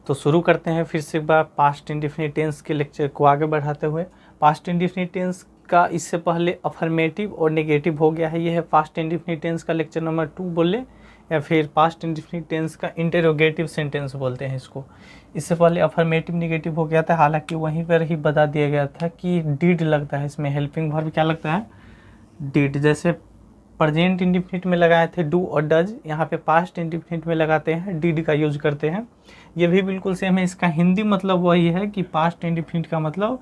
तो शुरू करते हैं फिर से एक बार पास्ट इंडेफिनिट टेंस के लेक्चर को आगे बढ़ाते हुए। पास्ट इंडेफिनिट टेंस का इससे पहले अफर्मेटिव और नेगेटिव हो गया है, ये है पास्ट इंडेफिनिट टेंस का लेक्चर नंबर 2 बोले, या फिर पास्ट इंडेफिनिट टेंस का इंटेरोगेटिव सेंटेंस बोलते हैं इसको। इससे पहले अफर्मेटिव नेगेटिव हो गया था, हालांकि वहीं पर ही बता दिया गया था कि डिड लगता है इसमें, हेल्पिंग वर्ब क्या लगता है, डिड। जैसे प्रेजेंट इंडेफिनिट में लगाए थे डू और डज, यहाँ पे पास्ट इंडेफिनिट में लगाते हैं डिड का यूज करते हैं। ये भी बिल्कुल सेम है, इसका हिंदी मतलब वही है कि पास्ट इंडेफिनिट का मतलब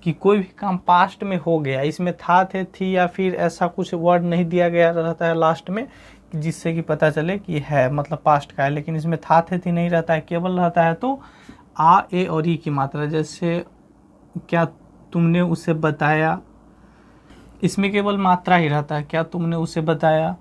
कि कोई भी काम पास्ट में हो गया, इसमें था, थे, थी या फिर ऐसा कुछ वर्ड नहीं दिया गया रहता है लास्ट में जिससे कि पता चले कि है मतलब पास्ट का है, लेकिन इसमें था, थे, थी नहीं रहता है, केवल रहता है तो आ, ए और ई की मात्रा। जैसे क्या तुमने उसे बताया, इसमें केवल मात्रा ही रहता है, क्या तुमने उसे बताया,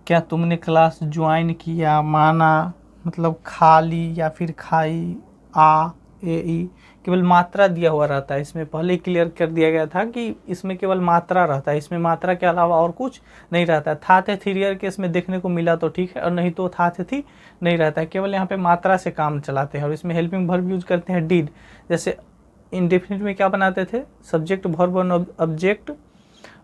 क्या तुमने क्लास ज्वाइन किया, माना मतलब खा ली या फिर खाई, आ, ए, ई, केवल मात्रा दिया हुआ रहता है। इसमें पहले ही क्लियर कर दिया गया था कि इसमें केवल मात्रा रहता है, इसमें मात्रा के अलावा और कुछ नहीं रहता है। था, थे, थी रियर केस में देखने को मिला तो ठीक है, और नहीं तो था, थे, थी नहीं रहता है, केवल यहाँ पे मात्रा से काम चलाते हैं। और इसमें हेल्पिंग वर्ब यूज करते हैं डिड। जैसे इंडेफिनिट में क्या बनाते थे, सब्जेक्ट वर्ब और ऑब्जेक्ट,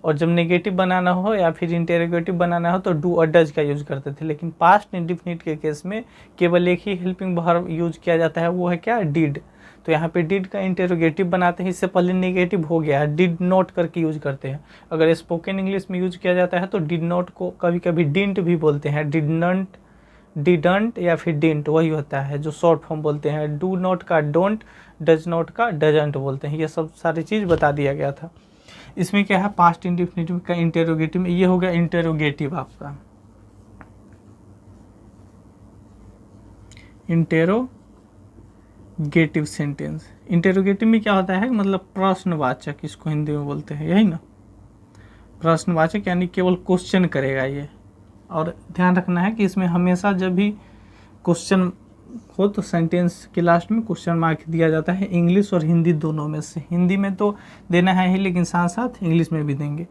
और जब नेगेटिव बनाना हो या फिर इंटेरोगेटिव बनाना हो तो डू और डज का यूज करते थे। लेकिन पास्ट इंडेफिनिट के केस में केवल एक ही हेल्पिंग वर्ब यूज किया जाता है, वो है क्या, डिड। तो यहाँ पे डिड का इंटेरोगेटिव बनाते हैं, इससे पहले नेगेटिव हो गया है, डिड नॉट करके यूज करते हैं। अगर स्पोकन इंग्लिश में यूज किया जाता है तो डिड नॉट को कभी कभी डिंट भी बोलते हैं, डिडनट, डिडंट या फिर डिंट वही होता है जो शॉर्ट फॉर्म बोलते हैं। डू नॉट का डोंट, डज नॉट का डजंट बोलते हैं। ये सब सारी चीज़ बता दिया गया था। इसमें क्या है, पास्ट इंडेफिनिटिव का इंटेरोगेटिव में ये हो गया इंटेरोगेटिव आपका, इंटेरोगेटिव सेंटेंस। इंटेरोगेटिव में क्या होता है, मतलब प्रश्नवाचक, इसको हिंदी में बोलते हैं, यही ना, प्रश्नवाचक, यानी केवल क्वेश्चन करेगा ये। और ध्यान रखना है कि इसमें हमेशा जब भी क्वेश्चन हो तो सेंटेंस के लास्ट में क्वेश्चन मार्क दिया जाता है, इंग्लिश और हिंदी दोनों में से। हिंदी में तो देना है ही, लेकिन साथ साथ इंग्लिश में भी देंगे।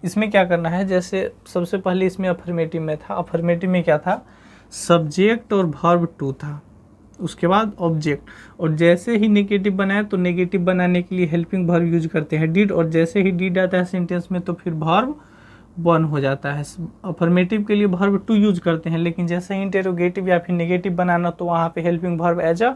इसमें क्या करना है, जैसे सबसे पहले इसमें अफर्मेटिव में था, अफर्मेटिव में क्या था, सब्जेक्ट और वर्ब टू था, उसके बाद ऑब्जेक्ट, और जैसे ही नेगेटिव बनाया तो नेगेटिव बनाने के लिए हेल्पिंग वर्ब यूज करते हैं डिड, और जैसे ही डिड आता है सेंटेंस में तो फिर वर्ब वन हो जाता है। अफर्मेटिव के लिए वर्ब टू यूज करते हैं, लेकिन जैसे ही इंटेरोगेटिव या फिर नेगेटिव बनाना तो वहाँ पे helping verb as a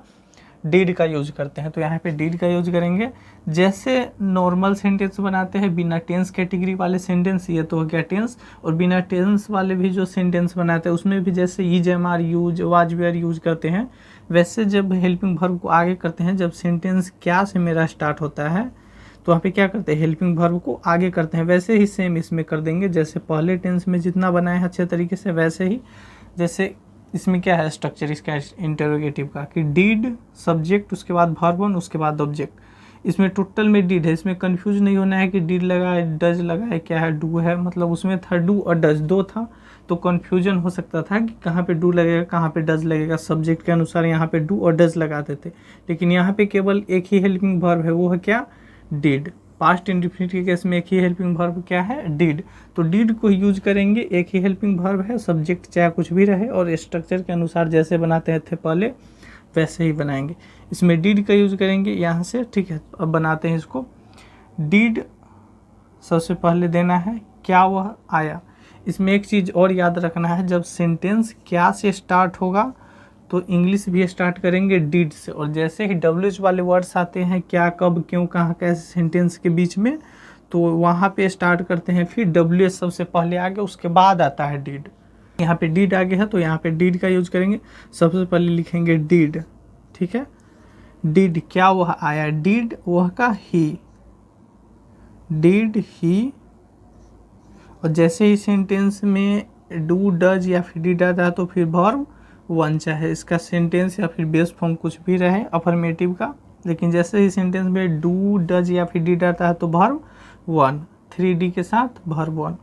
did का यूज करते हैं। तो यहाँ पे डिड का यूज करेंगे। जैसे नॉर्मल सेंटेंस बनाते हैं बिना टेंस कैटेगरी वाले सेंटेंस, ये तो हो गया टेंस, और बिना टेंस वाले भी जो सेंटेंस बनाते हैं उसमें भी जैसे is, am are use, was were use करते हैं, वैसे जब हेल्पिंग वर्ब को आगे करते हैं, जब सेंटेंस क्या से मेरा स्टार्ट होता है तो वहाँ पे क्या करते हैं, हेल्पिंग वर्ब को आगे करते हैं। वैसे ही सेम इसमें कर देंगे, जैसे पहले टेंस में जितना बनाए हैं अच्छे तरीके से वैसे ही। जैसे इसमें क्या है स्ट्रक्चर इसका इंटेरोगेटिव का, कि डीड सब्जेक्ट, उसके बाद वर्ब वन, उसके बाद ऑब्जेक्ट। इसमें टोटल में डीड है, इसमें कंफ्यूज नहीं होना है कि डीड लगा है, डज लगा है, क्या है, डू है, मतलब उसमें था डू और डज दो था, तो कन्फ्यूजन हो सकता था कि कहाँ पे डू लगेगा कहाँ पे डज लगेगा। सब्जेक्ट के अनुसार यहाँ पे डू और डज लगाते थे, लेकिन यहाँ पे केवल एक ही हेल्पिंग वर्ब है, वो है क्या, डिड। पास्ट इंडेफिनिट के केस में एक ही हेल्पिंग वर्ब क्या है, डिड। तो डिड को यूज करेंगे, एक ही हेल्पिंग वर्ब है, सब्जेक्ट चाहे कुछ भी रहे, और स्ट्रक्चर के अनुसार जैसे बनाते थे पहले वैसे ही बनाएंगे। इसमें डिड का यूज करेंगे यहाँ से, ठीक है। अब बनाते हैं इसको। डिड सबसे पहले देना है क्या वह आया। इसमें एक चीज़ और याद रखना है, जब सेंटेंस क्या से स्टार्ट होगा तो इंग्लिश भी स्टार्ट करेंगे डिड से, और जैसे ही डब्ल्यूएच वाले वर्ड्स आते हैं, क्या, कब, क्यों, कहाँ, कैसे, सेंटेंस के बीच में, तो वहाँ पे स्टार्ट करते हैं, फिर डब्ल्यूएच सबसे पहले आगे, उसके बाद आता है डिड। यहाँ पे डिड आगे है तो यहाँ पे डिड का यूज करेंगे। सबसे पहले लिखेंगे डिड, ठीक है। डिड क्या वह आया, डिड वह का ही, डिड ही। और जैसे ही सेंटेंस में डू, डज या फिर डिड आता है तो फिर वर्ब वन, चाहे इसका सेंटेंस या फिर बेस फॉर्म कुछ भी रहे अफर्मेटिव का, लेकिन जैसे ही सेंटेंस में डू, डज या फिर डिड आता है तो वर्ब वन, 3D के साथ वर्ब वन।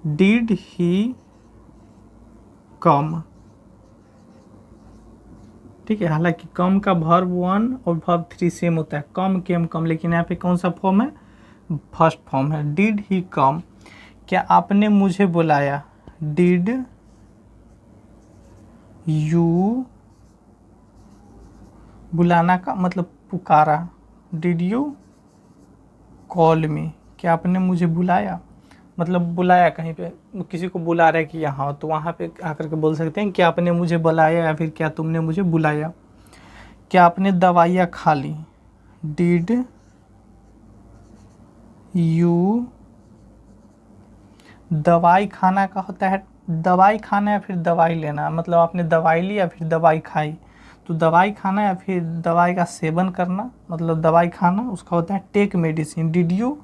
डिड ही कम, ठीक है। हालांकि कम का वर्ब वन और वर्ब थ्री सेम होता है, कम, केम, कम, लेकिन यहाँ पे कौन सा फॉर्म है, फर्स्ट फॉर्म है। डिड ही कम, क्या आपने मुझे बुलाया, डिड यू बुलाना का मतलब पुकारा, डिड यू कॉल मी, क्या आपने मुझे बुलाया, मतलब बुलाया, कहीं पे किसी को बुला रहा है कि यहाँ, तो वहाँ पे आकर के बोल सकते हैं क्या आपने मुझे बुलाया, या फिर क्या तुमने मुझे बुलाया। क्या आपने दवाइयाँ खा ली, डिड यू, दवाई खाना का होता है दवाई खाना या फिर दवाई लेना, मतलब आपने दवाई ली या फिर दवाई खाई, तो दवाई खाना या फिर दवाई का सेवन करना, मतलब दवाई खाना, उसका होता है take medicine, did you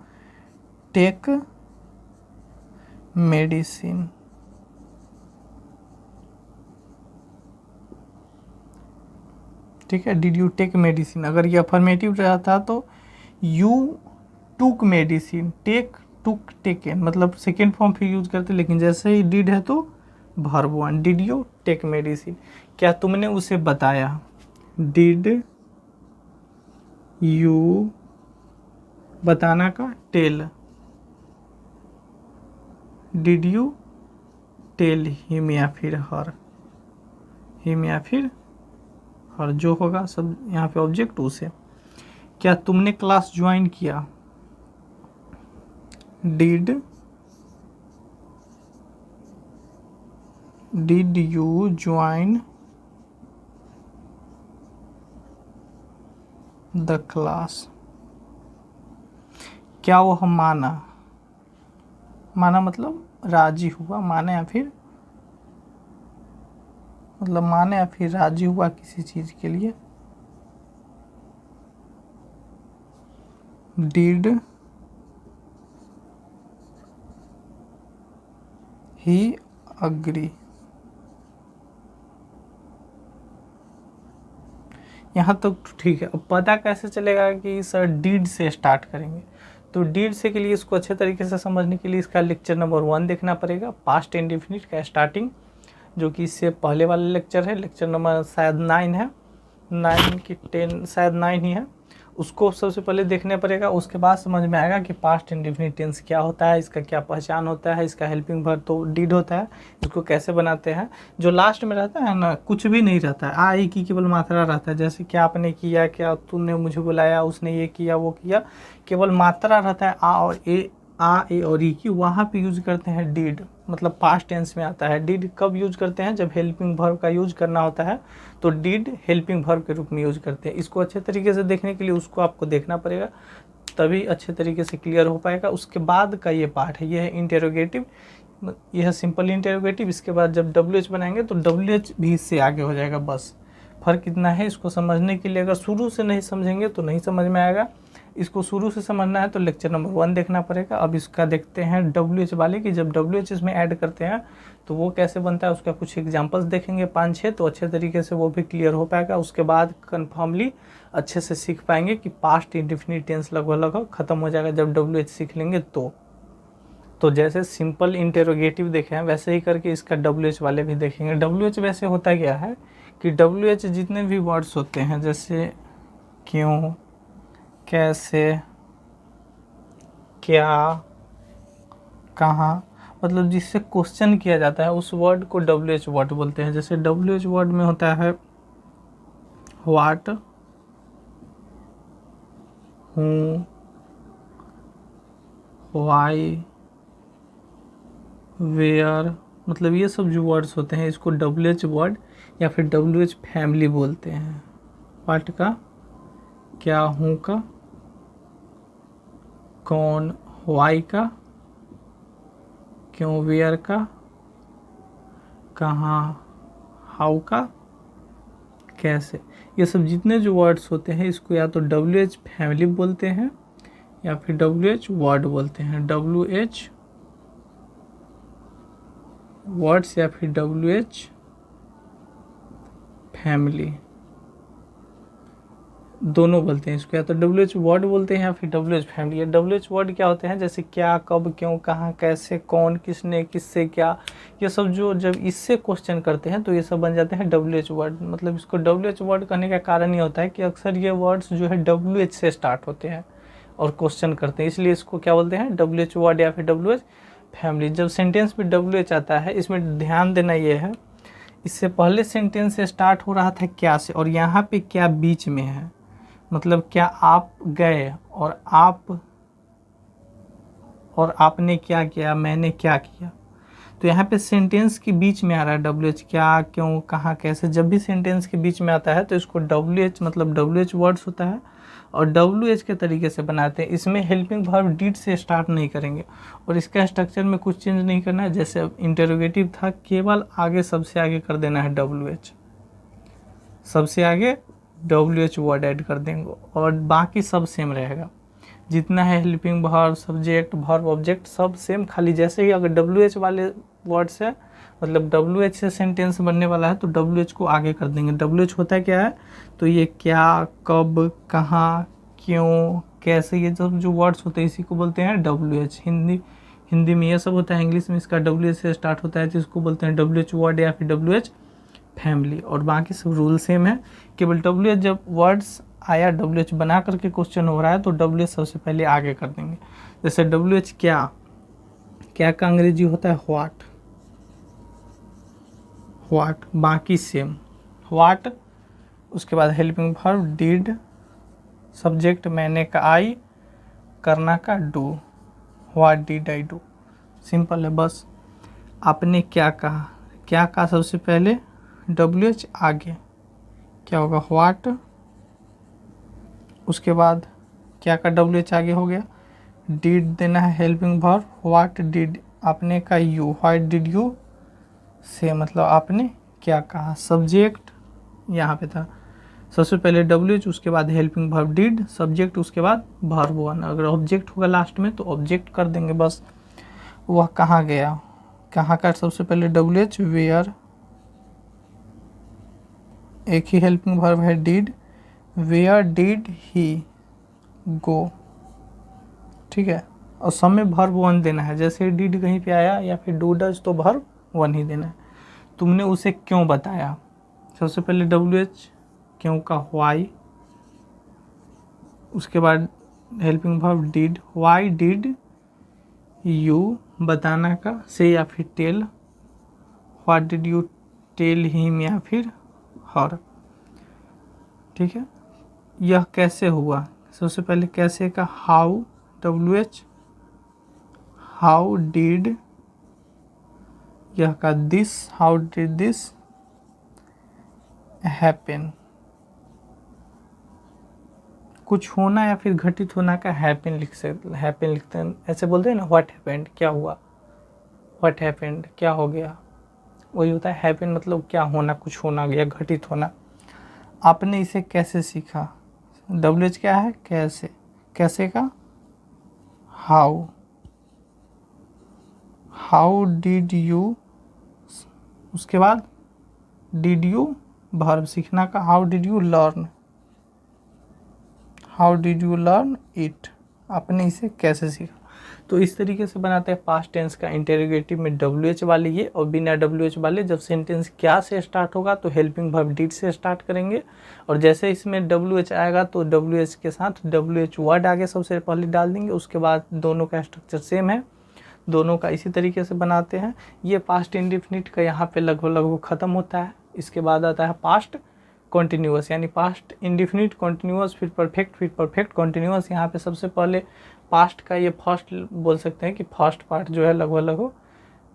take medicine. ठीक है, डिड यू टेक मेडिसिन। अगर ये अफर्मेटिव रहता तो you took medicine, take took taken, मतलब सेकेंड फॉर्म फिर यूज करते, लेकिन जैसे ही डिड है तो verb one, did you take medicine. क्या तुमने उसे बताया, डिड यू, बताना का tell, did you tell him या फिर हर, हिम या फिर हर, जो होगा सब यहाँ पे ऑब्जेक्ट उसे। क्या तुमने क्लास ज्वाइन किया, did you join the class. क्या वह माना, माना मतलब राजी हुआ, माना या फिर मतलब माने या फिर राजी हुआ किसी चीज के लिए, डिड ही अग्री। यहाँ तक तो ठीक है। अब पता कैसे चलेगा कि सर डीड से स्टार्ट करेंगे, तो डीड से के लिए इसको अच्छे तरीके से समझने के लिए इसका लेक्चर नंबर 1 देखना पड़ेगा, पास्ट इंडेफिनिट का स्टार्टिंग, जो कि इससे पहले वाला लेक्चर है, लेक्चर नंबर शायद 9 है, 9 की 10 शायद 9 ही है, उसको सबसे पहले देखने पड़ेगा। उसके बाद समझ में आएगा कि पास्ट इंडेफिनिट टेंस क्या होता है, इसका क्या पहचान होता है, इसका हेल्पिंग वर्ब तो डीड होता है, इसको कैसे बनाते हैं। जो लास्ट में रहता है ना, कुछ भी नहीं रहता है, आ ई की केवल मात्रा रहता है, जैसे क्या आपने किया, क्या तुमने मुझे बुलाया, उसने ये किया वो किया, केवल मात्रा रहता है आ और ए, आ ए और ई की, वहाँ पे यूज करते हैं डीड, मतलब पास्ट टेंस में आता है। डीड कब यूज करते हैं, जब हेल्पिंग वर्ब का यूज करना होता है, तो डीड हेल्पिंग वर्ब के रूप में यूज करते हैं। इसको अच्छे तरीके से देखने के लिए उसको आपको देखना पड़ेगा, तभी अच्छे तरीके से क्लियर हो पाएगा। उसके बाद का ये पार्ट है, ये है इंटेरोगेटिव, यह है सिंपल इंटेरोगेटिव। इसके बाद जब WH बनाएंगे तो WH भी इससे आगे हो जाएगा। बस फर्क इतना है, इसको समझने के लिए अगर शुरू से नहीं समझेंगे तो नहीं समझ में आएगा। इसको शुरू से समझना है तो लेक्चर नंबर 1 देखना पड़ेगा। अब इसका देखते हैं WH वाले की, जब WH इसमें ऐड करते हैं तो वो कैसे बनता है, उसका कुछ एग्जांपल्स देखेंगे 5-6, तो अच्छे तरीके से वो भी क्लियर हो पाएगा। उसके बाद कन्फर्मली अच्छे से सीख पाएंगे कि पास्ट इंडेफिनिट टेंस लगभग खत्म हो जाएगा जब WH सीख लेंगे। तो जैसे सिंपल इंटेरोगेटिव देखे हैं वैसे ही करके इसका WH वाले भी देखेंगे। WH वैसे होता क्या है कि WH जितने भी वर्ड्स होते हैं, जैसे क्यों, कैसे, क्या, कहाँ, मतलब जिससे क्वेश्चन किया जाता है उस वर्ड को WH वर्ड बोलते हैं। जैसे WH वर्ड में होता है व्हाट, हूँ, वाई, वेयर, मतलब ये सब जो वर्ड्स होते हैं इसको WH वर्ड या फिर WH फैमिली बोलते हैं। व्हाट का, क्या, हूँ का, कौन, वाई का, क्यों, वेयर का, कहाँ, हाउ का, कैसे, ये सब जितने जो वर्ड्स होते हैं इसको या तो WH फैमिली बोलते हैं या फिर WH वर्ड बोलते हैं। WH वर्ड्स या फिर WH फैमिली, दोनों बोलते हैं इसको, या तो WH वर्ड बोलते हैं या फिर WH फैमिली। WH वर्ड क्या होते हैं, जैसे क्या, कब, क्यों, कहाँ, कैसे, कौन, किसने, किससे, क्या, ये सब जो जब इससे क्वेश्चन करते हैं तो ये सब बन जाते हैं WH वर्ड। मतलब इसको WH वर्ड कहने का कारण ये होता है कि अक्सर ये वर्ड्स जो है WH से स्टार्ट होते हैं और क्वेश्चन करते हैं, इसलिए इसको क्या बोलते हैं, WH वर्ड या फिर WH फैमिली। जब सेंटेंस में WH आता है, इसमें ध्यान देना ये है, इससे पहले सेंटेंस से स्टार्ट हो रहा था क्या से, और यहाँ पे क्या बीच में है, मतलब क्या आप गए और आपने क्या किया, मैंने क्या किया। तो यहाँ पे सेंटेंस के बीच में आ रहा है WH, क्या, क्यों, कहाँ, कैसे। जब भी सेंटेंस के बीच में आता है तो इसको WH मतलब WH वर्ड्स होता है और WH के तरीके से बनाते हैं। इसमें हेल्पिंग वर्ब डिड से स्टार्ट नहीं करेंगे और इसका स्ट्रक्चर में कुछ चेंज नहीं करना है। जैसे अब इंटरोगेटिव था, केवल आगे सबसे आगे कर देना है WH, सबसे आगे WH वर्ड ऐड कर देंगे और बाकी सब सेम रहेगा। जितना है helping verb, subject, verb, object सब सेम। खाली जैसे ही अगर WH वाले वर्ड्स है, मतलब WH से सेंटेंस बनने वाला है तो WH को आगे कर देंगे। WH होता है क्या है, तो ये क्या, कब, कहाँ, क्यों, कैसे, ये सब जो वर्ड्स होते हैं इसी को बोलते हैं WH। हिंदी में ये सब होता है, इंग्लिश में इसका WH से स्टार्ट होता है तो इसको बोलते हैं WH वर्ड या फिर WH फैमिली। और बाकी सब रूल सेम है, केवल WH जब वर्ड्स आया WH बना करके क्वेश्चन हो रहा है तो WH सबसे पहले आगे कर देंगे। जैसे WH क्या का अंग्रेजी होता है व्हाट, बाकी सेम व्हाट। उसके बाद हेल्पिंग वर्ब डिड, सब्जेक्ट मैंने का आई, करना का do, what did I do. Simple है बस। आपने क्या कहा सबसे पहले WH आगे क्या होगा व्हाट, उसके बाद क्या का WH आगे हो गया, डिड देना है हेल्पिंग वर्ब, व्हाट डिड आपने का यू, व्हाट डिड यू से मतलब आपने क्या कहा। सब्जेक्ट यहाँ पे था सबसे पहले WH, उसके बाद हेल्पिंग वर्ब डिड, सब्जेक्ट, उसके बाद वर्ब वन। अगर ऑब्जेक्ट होगा लास्ट में तो ऑब्जेक्ट कर देंगे बस। वह कहाँ गया, कहाँ का सबसे पहले WH, वेयर, एक ही हेल्पिंग वर्ब है डिड, वेयर डिड ही गो, ठीक है। और सब में वर्ब वन देना है। जैसे डिड कहीं पे आया या फिर डू डज तो वर्ब वन ही देना है। तुमने उसे क्यों बताया, सबसे पहले WH, क्यों का व्हाई, उसके बाद helping verb did, why did you, बताना का से या फिर tell, what did you tell him या फिर हर, ठीक है। यह कैसे हुआ, सबसे पहले कैसे का हाउ, WH, हाउ डिड, यह का this, how did this happen, कुछ होना या फिर घटित होना का हैपन लिखते हैं। ऐसे बोलते हैं ना व्हाट हैपेंड, क्या हुआ, व्हाट हैपेंड क्या हो गया, वही होता है हैपन मतलब क्या होना, कुछ होना गया, घटित होना। आपने इसे कैसे सीखा, WH क्या है कैसे का हाउ डिड यू, उसके बाद डिड यू वर्ब सीखना का, how did you learn it, आपने इसे कैसे सीखा। तो इस तरीके से बनाते हैं पास्ट टेंस का इंटेरोगेटिव में WH वाले ये, और बिना WH वाले जब सेंटेंस क्या से स्टार्ट होगा तो हेल्पिंग वर्ब डिड से स्टार्ट करेंगे, और जैसे इसमें WH आएगा तो WH के साथ WH वर्ड आगे सबसे पहले डाल देंगे। उसके बाद दोनों का स्ट्रक्चर सेम है, दोनों का इसी तरीके से बनाते हैं। ये पास्ट इंडिफिनिट का यहाँ पे लगभग ख़त्म होता है। इसके बाद आता है पास्ट कॉन्टिन्यूअस, यानी पास्ट इंडिफिनिट कॉन्टिन्यूअस, फिर परफेक्ट कॉन्टिन्यूअस। यहाँ पे सबसे पहले पास्ट का ये फर्स्ट बोल सकते हैं कि फर्स्ट पार्ट जो है लगभग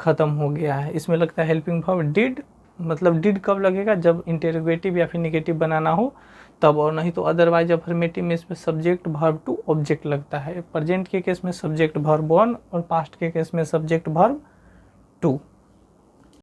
ख़त्म हो गया है। इसमें लगता है हेल्पिंग वर्ब डिड, मतलब डिड कब लगेगा, जब इंटेरोगेटिव या फिर नेगेटिव बनाना हो तब, और नहीं तो अदरवाइज अफर्मेटिव में इसमें सब्जेक्ट वर्ब टू ऑब्जेक्ट लगता है। प्रेजेंट के केस में सब्जेक्ट वर्ब वन और पास्ट के केस में सब्जेक्ट वर्ब टू।